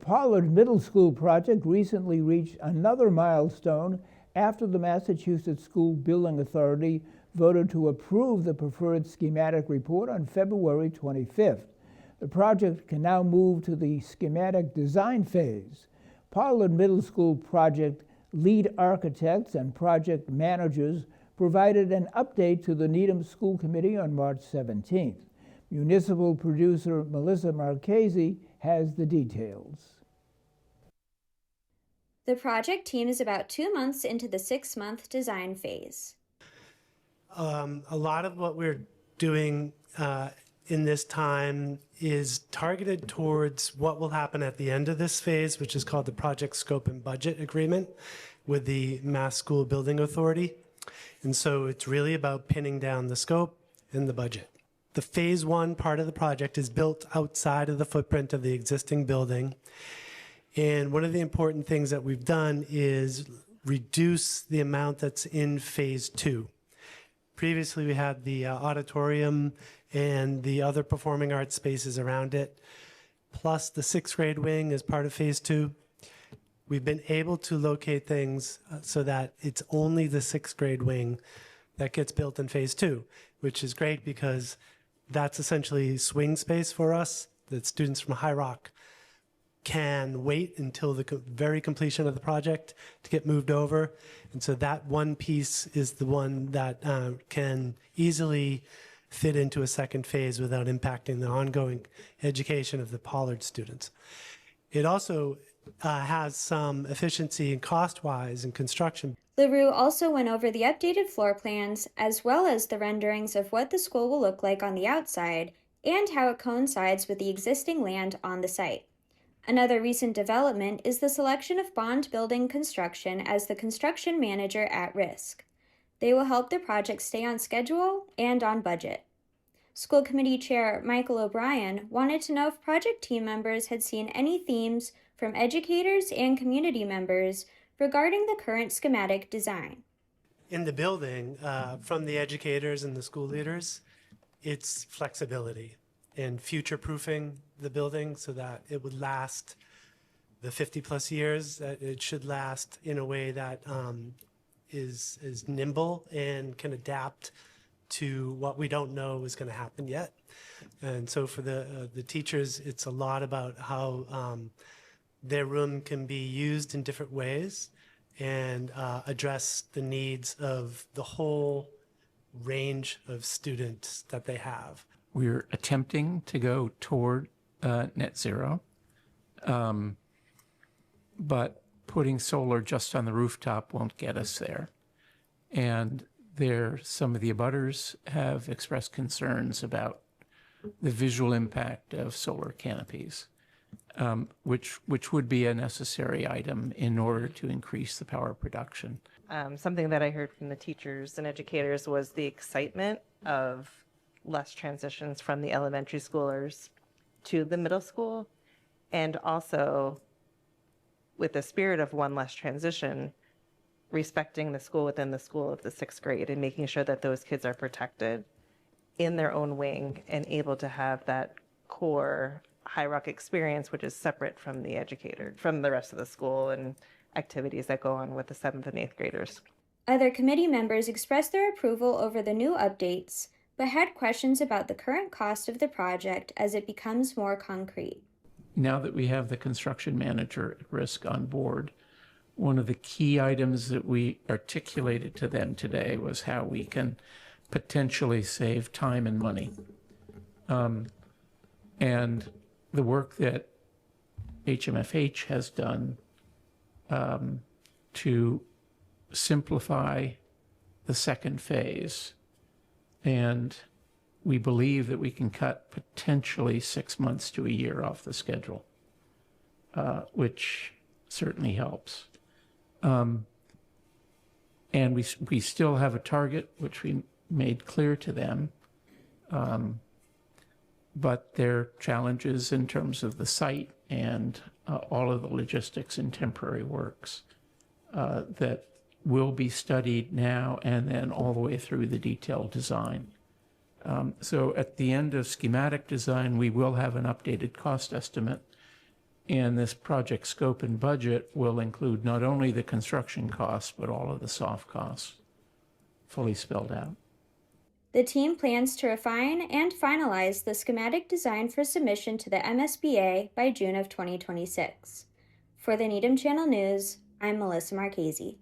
Pollard Middle School project recently reached another milestone after the Massachusetts School Building Authority voted to approve the preferred schematic report on February 25th. The project can now move to the schematic design phase. Pollard Middle School project lead architects and project managers provided an update to the Needham School Committee on March 17th. Municipal producer Melissa Marchese has the details. The project team is about 2 months into the 6-month design phase. A lot of what we're doing in this time is targeted towards what will happen at the end of this phase, which is called the Project Scope and Budget Agreement with the Mass School Building Authority. And so it's really about pinning down the scope and the budget. The phase 1 part of the project is built outside of the footprint of the existing building. And one of the important things that we've done is reduce the amount that's in phase 2. Previously, we had the auditorium and the other performing arts spaces around it, plus the 6th grade wing as part of phase 2. We've been able to locate things so that it's only the 6th grade wing that gets built in phase 2, which is great because that's essentially swing space for us that students from High Rock can wait until the very completion of the project to get moved over. And so that one piece is the one that can easily fit into a second phase without impacting the ongoing education of the Pollard students. It also has some efficiency and cost-wise in construction. LaRue also went over the updated floor plans as well as the renderings of what the school will look like on the outside and how it coincides with the existing land on the site. Another recent development is the selection of Bond Building Construction as the construction manager at risk. They will help the project stay on schedule and on budget. School Committee Chair Michael O'Brien wanted to know if project team members had seen any themes from educators and community members regarding the current schematic design. In the building, from the educators and the school leaders, it's flexibility and future-proofing the building so that it would last the 50-plus years, that it should last in a way that is nimble and can adapt to what we don't know is going to happen yet. And so for the teachers, it's a lot about how their room can be used in different ways and address the needs of the whole range of students that they have. We're attempting to go toward net zero, but putting solar just on the rooftop won't get us there. And some of the abutters have expressed concerns about the visual impact of solar canopies, which would be a necessary item in order to increase the power production. Something that I heard from the teachers and educators was the excitement of less transitions from the elementary schoolers to the middle school, and also with the spirit of one less transition, respecting the school within the school of the 6th grade and making sure that those kids are protected in their own wing and able to have that core High Rock experience, which is separate from the educator, from the rest of the school and activities that go on with the 7th and 8th graders. Other committee members expressed their approval over the new updates, but had questions about the current cost of the project as it becomes more concrete. Now that we have the construction manager at risk on board, one of the key items that we articulated to them today was how we can potentially save time and money. And the work that HMFH has done to simplify the second phase. And we believe that we can cut potentially 6 months to a year off the schedule, which certainly helps. And we still have a target, which we made clear to them. But there are challenges in terms of the site and all of the logistics and temporary works that will be studied now and then all the way through the detailed design. So at the end of schematic design, we will have an updated cost estimate, And this project scope and budget will include not only the construction costs, but all of the soft costs, fully spelled out. The team plans to refine and finalize the schematic design for submission to the MSBA by June of 2026. For the Needham Channel News, I'm Melissa Marchese.